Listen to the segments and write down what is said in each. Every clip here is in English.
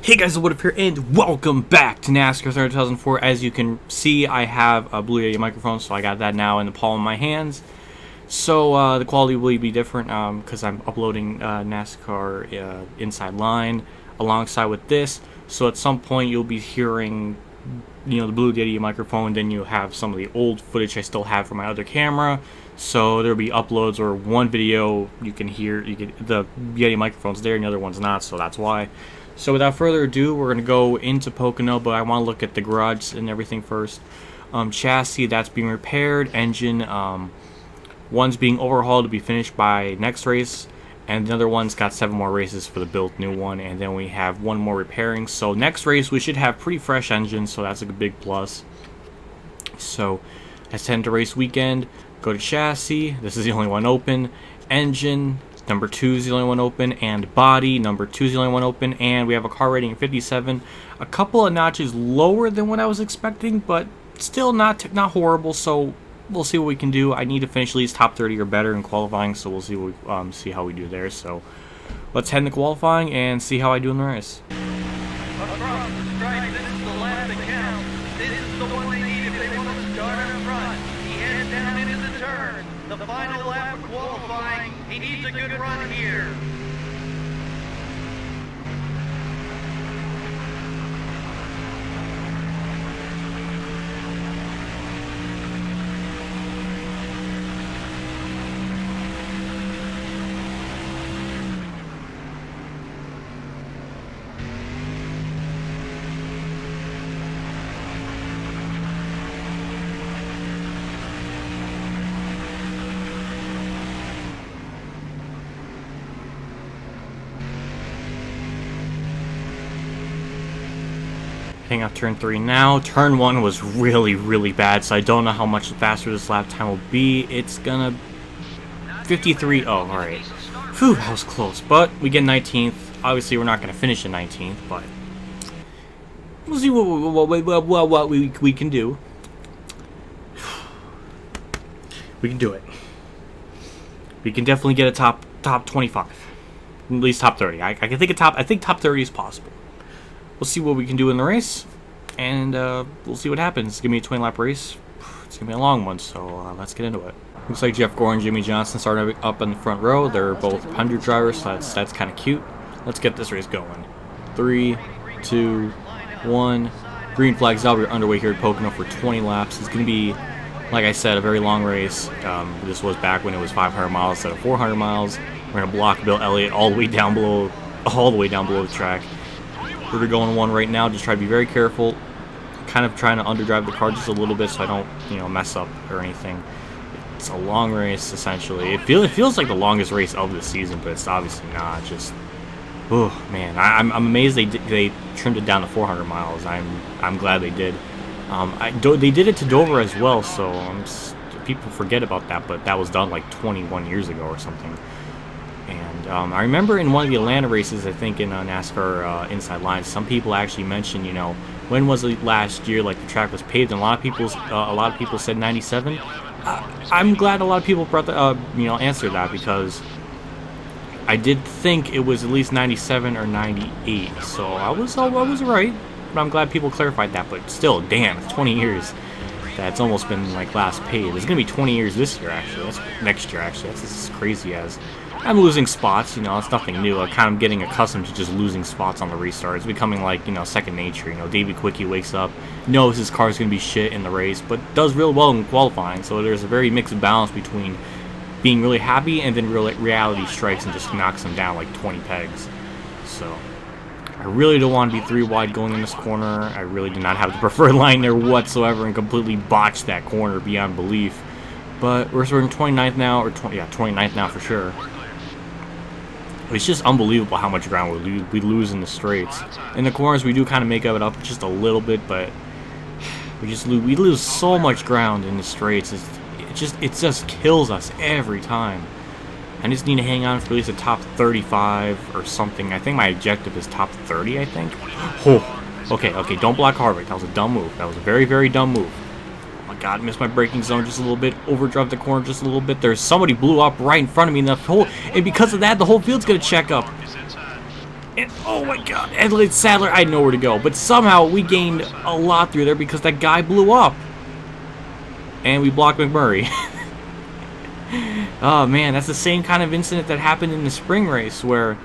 Hey guys, what up here, and welcome back to NASCAR 2004. As you can see, I have a Blue Yeti microphone, so I got that now in the palm of my hands. So the quality will be different because I'm uploading NASCAR Inside Line alongside with this. So at some point you'll be hearing, the Blue Yeti microphone. Then you'll have some of the old footage I still have from my other camera. So there'll be uploads or one video you can hear. The Yeti microphone's there, and the other one's not. So that's why. So without further ado, we're going to go into Pocono, but I want to look at the garage and everything first. Chassis, that's being repaired. Engine, one's being overhauled to be finished by next race, and the other one's got 7 more races for the built new one, and then we have 1 more repairing. So next race, we should have pretty fresh engines, so that's a big plus. So let's head into race weekend. Go to chassis, this is the only one open. Engine, number 2 is the only one open, and body, number 2 is the only one open, and we have a car rating of 57. A couple of notches lower than what I was expecting, but still not horrible, so we'll see what we can do. I need to finish at least top 30 or better in qualifying, so we'll see see how we do there. So let's head into qualifying and see how I do in the race. Across the stripe, this is the lap that counts. This is the one they need if they want to start up front. He heads down into the turn. The final lap of qualifying. He needs a good run here. Heading out turn 3 now. Turn 1 was really bad, so I don't know how much faster this lap time will be. It's gonna 53. Oh, alright. Phew, that was close. But we get 19th. Obviously, we're not gonna finish in 19th, but we'll see what we can do. We can do it. We can definitely get a top 25, at least top 30. I can think I think top 30 is possible. We'll see what we can do in the race, and we'll see what happens. It's going to be a 20-lap race. It's going to be a long one, so let's get into it. Looks like Jeff Gore and Jimmy Johnson started up in the front row. They're both 100 drivers, so that's kind of cute. Let's get this race going. 3, 2, 1. Green flag's out. We're underway here at Pocono for 20 laps. It's going to be, like I said, a very long race. This was back when it was 500 miles instead of 400 miles. We're going to block Bill Elliott all the way down below the track. We're going 1 right now. Just try to be very careful. Kind of trying to underdrive the car just a little bit so I don't, mess up or anything. It's a long race essentially. It feels like the longest race of the season, but it's obviously not. Just, oh man, I'm amazed they trimmed it down to 400 miles. I'm glad they did. They did it to Dover as well, so people forget about that, but that was done like 21 years ago or something. And I remember in one of the Atlanta races, I think in NASCAR Inside Line, some people actually mentioned, when was it last year, like the track was paved, and a lot of people said 97. I'm glad a lot of people brought answered that, because I did think it was at least 97 or 98. So I was right, but I'm glad people clarified that. But still, damn, 20 years. That's almost been like last paved. It's gonna be 20 years this year, actually. That's next year, actually. That's as crazy as. I'm losing spots, it's nothing new. I'm kind of getting accustomed to just losing spots on the restart. It's becoming like, second nature. David Quickie wakes up, knows his car's going to be shit in the race, but does real well in qualifying. So there's a very mixed balance between being really happy and then reality strikes and just knocks him down like 20 pegs. So I really don't want to be 3 wide going in this corner. I really do not have the preferred line there whatsoever and completely botched that corner beyond belief. But we're in 29th now, or 29th now for sure. It's just unbelievable how much ground we lose in the straights. In the corners, we do kind of make it up just a little bit, but we lose so much ground in the straights. It just kills us every time. I just need to hang on for at least a top 35 or something. I think my objective is top 30, I think. Oh, okay, don't block Harvick. That was a dumb move. That was a very dumb move. Oh my god, missed my braking zone just a little bit. Overdrive the corner just a little bit. There's somebody blew up right in front of me, and because of that, the whole field's gonna check up. And oh my god, and Sadler, I had nowhere to go. But somehow we gained a lot through there because that guy blew up. And we blocked McMurray. Oh man, that's the same kind of incident that happened in the spring race where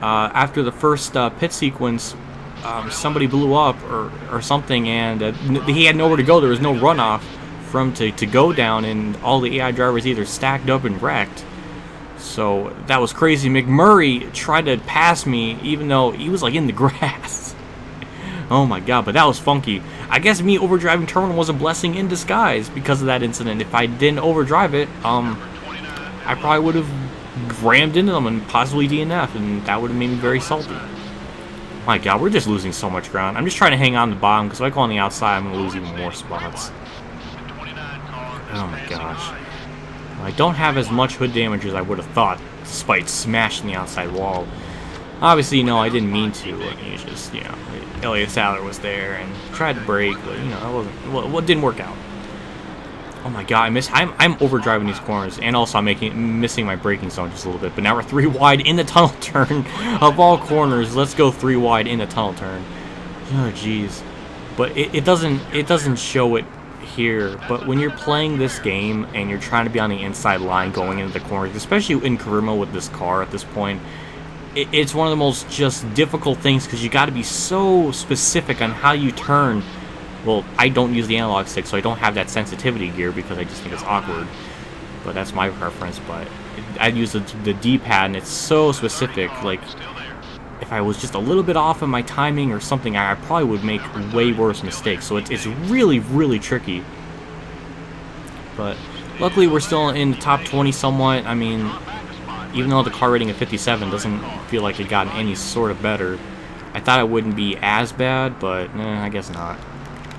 after the first pit sequence, somebody blew up or something, and he had nowhere to go. There was no runoff for him to go down, and all the AI drivers either stacked up and wrecked. So that was crazy. McMurray tried to pass me even though he was like in the grass. Oh my god, but that was funky. I guess me overdriving Terminal was a blessing in disguise because of that incident. If I didn't overdrive it, I probably would have rammed into them and possibly DNF, and that would have made me very salty. My god, we're just losing so much ground. I'm just trying to hang on the bottom because if I go on the outside, I'm going to lose even more spots. Oh my gosh. I don't have as much hood damage as I would have thought, despite smashing the outside wall. Obviously, you know, I didn't mean to. You just, you know, Elliott Sadler was there and tried to brake, but you know, it wasn't. Well, it didn't work out. Oh my god, I'm overdriving these corners, and also I'm missing my braking zone just a little bit. But now we're 3 wide in the tunnel turn of all corners. Let's go 3 wide in the tunnel turn. Oh jeez, but it doesn't show it here. But when you're playing this game and you're trying to be on the inside line going into the corners, especially in Karima with this car at this point, it's one of the most just difficult things because you got to be so specific on how you turn. Well, I don't use the analog stick, so I don't have that sensitivity gear because I just think it's awkward. But that's my preference. But I use the D-pad, and it's so specific. Like, if I was just a little bit off in my timing or something, I probably would make way worse mistakes. So it's really, really tricky. But luckily, we're still in the top 20 somewhat. I mean, even though the car rating of 57 doesn't feel like it got any sort of better, I thought it wouldn't be as bad, but I guess not.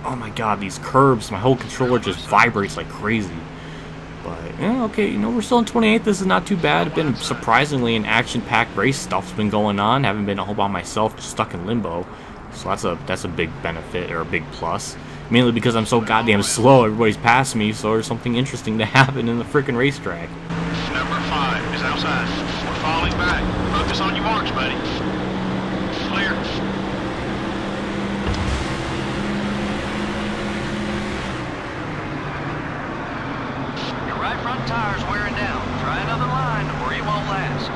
Oh my god, these curbs, my whole controller just vibrates like crazy. But, yeah, okay, you know, we're still in 28th. This is not too bad. It's been surprisingly an action-packed race. Stuff's been going on. Haven't been all by myself, just stuck in limbo. So that's a big benefit, or a big plus. Mainly because I'm so goddamn slow, everybody's passing me, so there's something interesting to happen in the frickin' racetrack. Number 5 is outside. We're falling back. Focus on your marks, buddy. Clear. Your right front tire's wearing down. Try another line or you won't last.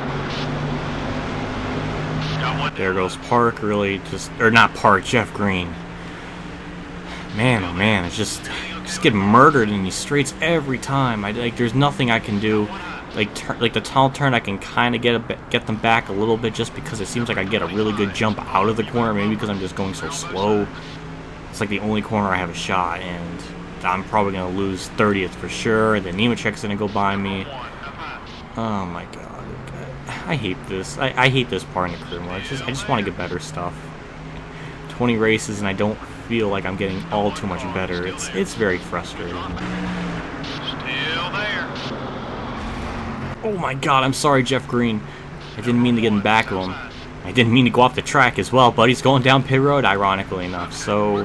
Got one. There goes Park, really or not Park, Jeff Green. Man, oh man, it's just get murdered in these straights every time. There's nothing I can do. Like the tunnel turn, I can kind of get them back a little bit just because it seems like I get a really good jump out of the corner, maybe because I'm just going so slow. It's like the only corner I have a shot, and I'm probably going to lose 30th for sure, and then Nemechek's going to go by me. Oh my god. I hate this. I hate this part in the career mode. I just want to get better stuff. 20 races, and I don't feel like I'm getting all too much better. It's very frustrating. Still there. Oh my god, I'm sorry, Jeff Green. I didn't mean to get in back of him. I didn't mean to go off the track as well, but he's going down pit road, ironically enough. So,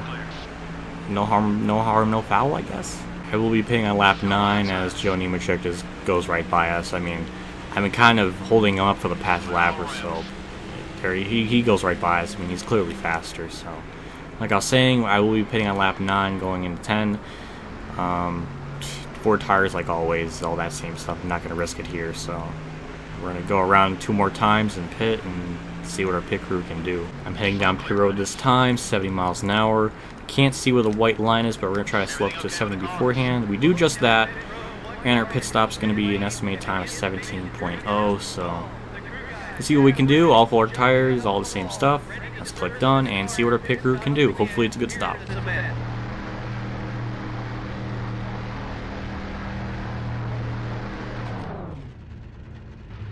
no harm, no foul, I guess. I will be pitting on lap 9 as Joe Nemechek just goes right by us. I mean, I've been kind of holding him up for the past lap or so. He goes right by us. I mean, he's clearly faster, so. Like I was saying, I will be pitting on lap 9 going into 10. 4 tires like always, all that same stuff. I'm not going to risk it here, so we're going to go around 2 more times and pit and see what our pit crew can do. I'm heading down pit road this time, 70 miles an hour. Can't see where the white line is, but we're going to try to slow up to 70 beforehand. We do just that, and our pit stop's going to be an estimated time of 17.0, so let's see what we can do. All 4 tires, all the same stuff. Let's click done and see what our pit crew can do. Hopefully it's a good stop.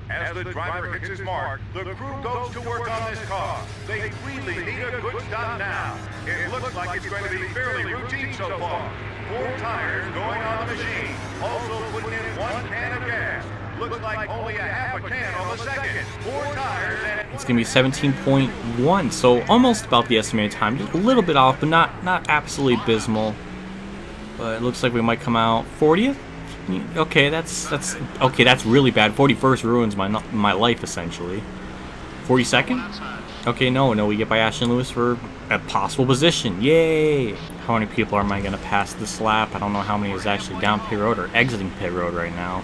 As the driver hits his mark, the crew goes to work on this car. They really need a good stop now. It looks like it's going to be fairly routine so far. 4 tires going on the machine. Also putting in 1 can of gas. Looks like only a half a can on the second. 4 tires and... It's going to be 17.1, so almost about the estimated time. Just a little bit off, but not absolutely abysmal. But it looks like we might come out 40th? Okay, that's really bad. 41st ruins my life essentially. 42nd? Okay, no, we get by Ashton Lewis for a possible position. Yay! How many people am I going to pass this lap? I don't know how many is actually down pit road or exiting pit road right now.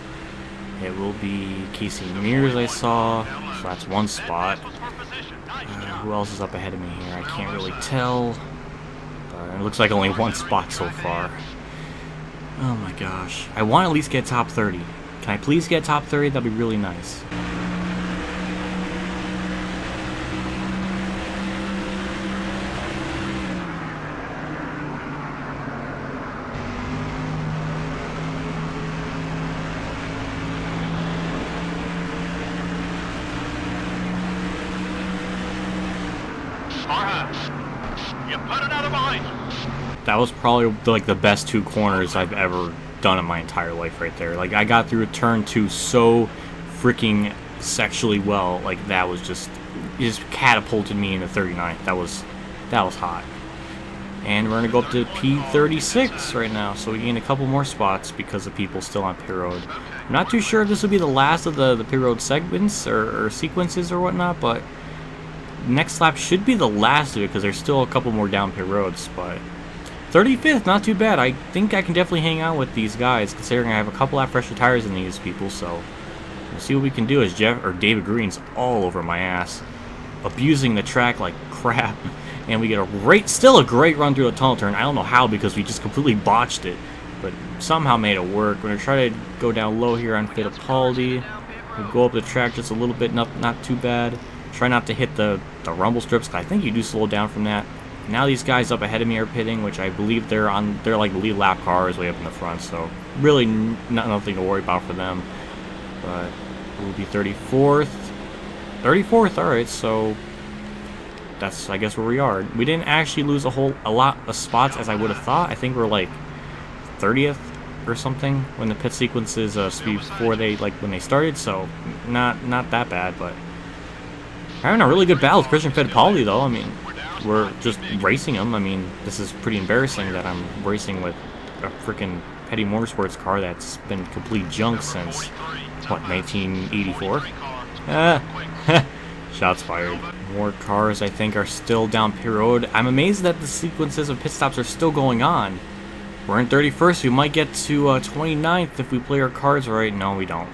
It will be Casey Mears I saw, so that's one spot. Who else is up ahead of me here? I can't really tell. It looks like only one spot so far. Oh my gosh. I want to at least get top 30. Can I please get top 30? That'd be really nice. You put another behind you. That was probably like the best 2 corners I've ever done in my entire life right there. Like I got through a turn 2 so freaking sexually well. Like that was just catapulted me into 39th. That was hot. And we're gonna go up to P36 right now, so we gain a couple more spots because of people still on pit road. I'm not too sure if this will be the last of the pit road segments or sequences or whatnot, but next lap should be the last of it because there's still a couple more down pit roads. But 35th, not too bad. I think I can definitely hang out with these guys, considering I have a couple lap fresher tires than these people. So we'll see what we can do. As David Green's all over my ass, abusing the track like crap, and we get still a great run through a tunnel turn. I don't know how because we just completely botched it, but somehow made it work. We're gonna try to go down low here on Fittipaldi. We go up the track just a little bit, not too bad. Try not to hit the rumble strips, because I think you do slow down from that. Now these guys up ahead of me are pitting, which I believe they're like the lead lap cars way up in the front, so really nothing to worry about for them. But we'll be 34th. 34th, alright, so that's I guess where we are. We didn't actually lose a lot of spots as I would have thought. I think we're like 30th or something when the pit sequences before when they started, so not that bad, but having a really good battle with Christian Fittipaldi, though. I mean, we're just racing him. I mean, this is pretty embarrassing that I'm racing with a freaking Petty Motorsports car that's been complete junk since, what, 1984? Shots fired. More cars, I think, are still down pit road. I'm amazed that the sequences of pit stops are still going on. We're in 31st. We might get to 29th if we play our cards right. No, we don't.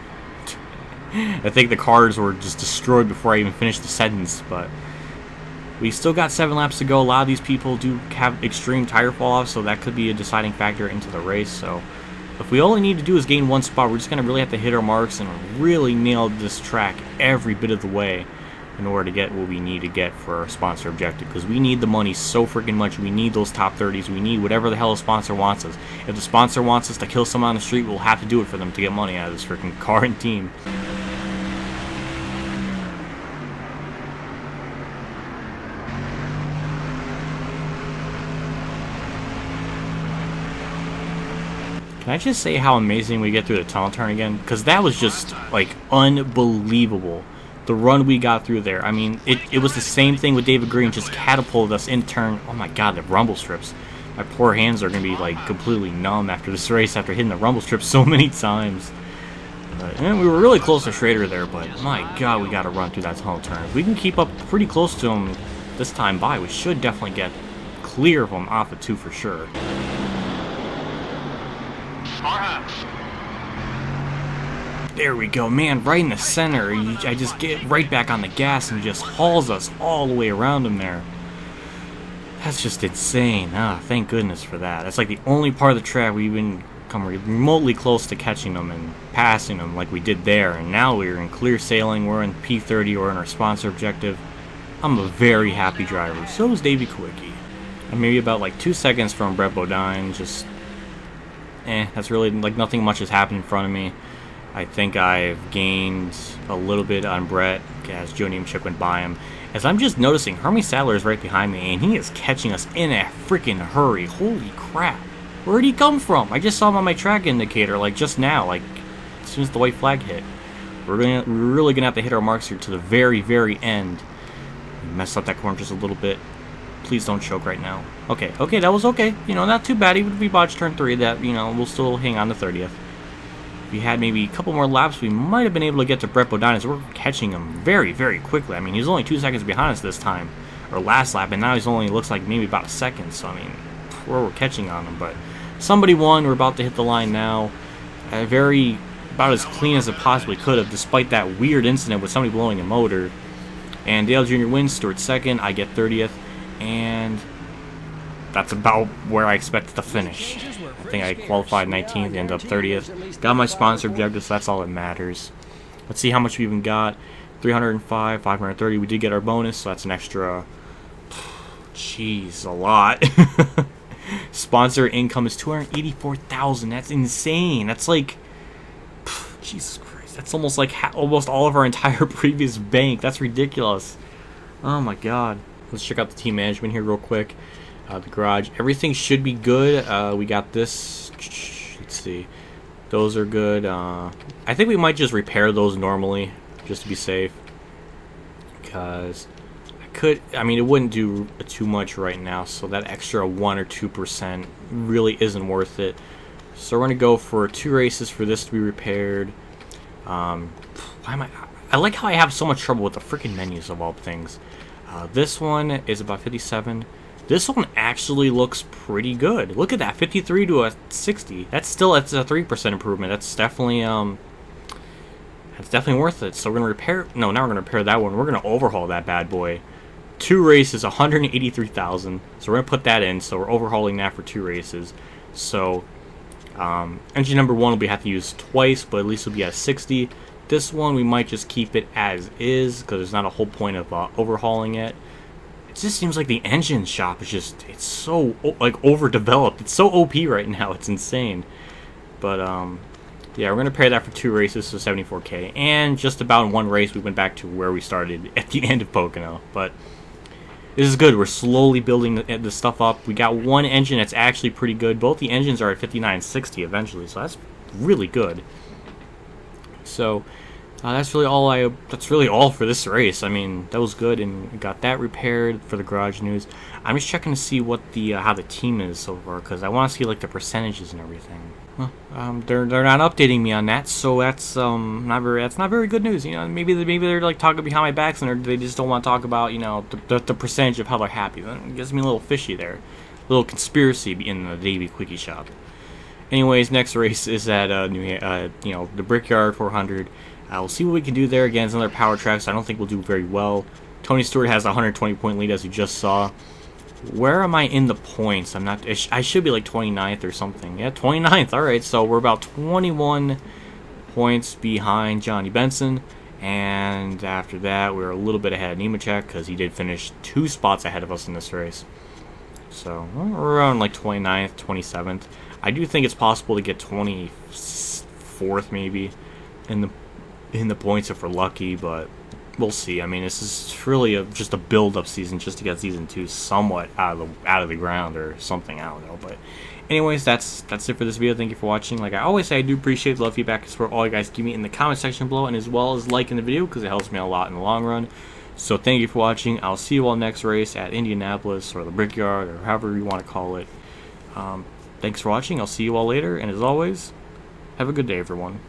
I think the cars were just destroyed before I even finished the sentence, but we still got 7 laps to go. A lot of these people do have extreme tire fall-offs, so that could be a deciding factor into the race. So if we only need to do is gain 1 spot, we're just going to really have to hit our marks and really nail this track every bit of the way in order to get what we need to get for our sponsor objective, because we need the money so freaking much. We need those top 30s. We need whatever the hell the sponsor wants us. If the sponsor wants us to kill someone on the street, we'll have to do it for them to get money out of this freaking car and team. Can I just say how amazing we get through the tunnel turn again? Because that was just, like, unbelievable. The run we got through there. I mean, it was the same thing with David Green, just catapulted us in turn. Oh my god, the rumble strips. My poor hands are going to be, like, completely numb after this race, after hitting the rumble strips so many times. And we were really close to Schrader there, but my god, we got to run through that tunnel turn. If we can keep up pretty close to him this time by, we should definitely get clear of him off of 2 for sure. There we go, man, right in the center. I just get right back on the gas and just hauls us all the way around him there. That's just insane. Thank goodness for that. That's like the only part of the track we even come remotely close to catching them and passing them like we did there. And now we're in clear sailing. We're in P30. We're in our sponsor objective. I'm a very happy driver. So is Davey Kowicki. I'm maybe about like 2 seconds from Brett Bodine. Just, that's really like nothing much has happened in front of me. I think I've gained a little bit on Brett as Joe Nemechek went by him. As I'm just noticing, Hermie Sadler is right behind me, and he is catching us in a freaking hurry. Holy crap. Where'd he come from? I just saw him on my track indicator, like, just now, like, as soon as the white flag hit. We're really going to have to hit our marks here to the very, very end. Messed up that corner just a little bit. Please don't choke right now. Okay, that was okay. You know, not too bad. Even if we botched turn 3, that, you know, we'll still hang on to 30th. we had maybe a couple more laps, we might have been able to get to Brett Bodine. We're catching him very, very quickly. I mean, he's only 2 seconds behind us this time, or last lap, and now he's only, looks like maybe about a second. So, I mean, we're catching on him. But somebody won. We're about to hit the line now. About as clean as it possibly could have, despite that weird incident with somebody blowing a motor. And Dale Jr. wins, Stewart second, I get 30th, and that's about where I expected to finish. I think I qualified 19th, ended up 30th. Got my sponsor objective, so that's all that matters. Let's see how much we even got. 305, 530. We did get our bonus, so that's an extra, jeez, a lot. Sponsor income is 284,000. That's insane. That's like, Jesus Christ. That's almost like almost all of our entire previous bank. That's ridiculous. Oh my God. Let's check out the team management here real quick. The garage. Everything should be good. We got this. Let's see. Those are good. I think we might just repair those normally, just to be safe. Because I mean, it wouldn't do too much right now, so that extra 1 or 2% really isn't worth it. So we're gonna go for 2 races for this to be repaired. I like how I have so much trouble with the freaking menus of all things. This one is about 57. This one actually looks pretty good. Look at that, 53 to a 60. That's a 3% improvement. That's definitely worth it. So we're gonna repair. No, now we're gonna repair that one. We're gonna overhaul that bad boy. 2 races, 183,000. So we're gonna put that in. So we're overhauling that for 2 races. So engine number 1 will have to use twice, but at least it'll be at 60. This one we might just keep it as is because there's not a whole point of overhauling it. It just seems like the engine shop is it's so like overdeveloped. It's so OP right now. It's insane. But yeah, we're gonna pair that for 2 races, so 74K, and just about in 1 race we went back to where we started at the end of Pocono. But this is good. We're slowly building the stuff up. We got 1 engine that's actually pretty good. Both the engines are at 5960 eventually, so that's really good. So that's really all for this race. I mean, that was good, and we got that repaired for the garage news. I'm just checking to see what how the team is so far, because I want to see like the percentages and everything. They're not updating me on that, so that's not very good news. You know, maybe they're like talking behind my backs, and they just don't want to talk about, you know, the percentage of how they're happy. That gets me a little fishy there, a little conspiracy in the Davey Quickie shop. Anyways, next race is at the Brickyard 400. We'll see what we can do there. Again, it's another power track, so I don't think we'll do very well. Tony Stewart has a 120-point lead, as you just saw. Where am I in the points? I should be like 29th or something. Yeah, 29th. All right, so we're about 21 points behind Johnny Benson. And after that, we're a little bit ahead of Nemechek because he did finish 2 spots ahead of us in this race. So we're around like 29th, 27th. I do think it's possible to get 24th maybe in the points if we're lucky, but we'll see. I mean, this is really just a build-up season just to get season 2 somewhat out of the ground or something. I don't know. But anyways, that's it for this video. Thank you for watching. Like I always say, I do appreciate the love, feedback, and support all you guys give me in the comment section below, and as well as liking the video because it helps me a lot in the long run. So thank you for watching. I'll see you all next race at Indianapolis or the Brickyard or however you want to call it. Thanks for watching. I'll see you all later, and as always, have a good day, everyone.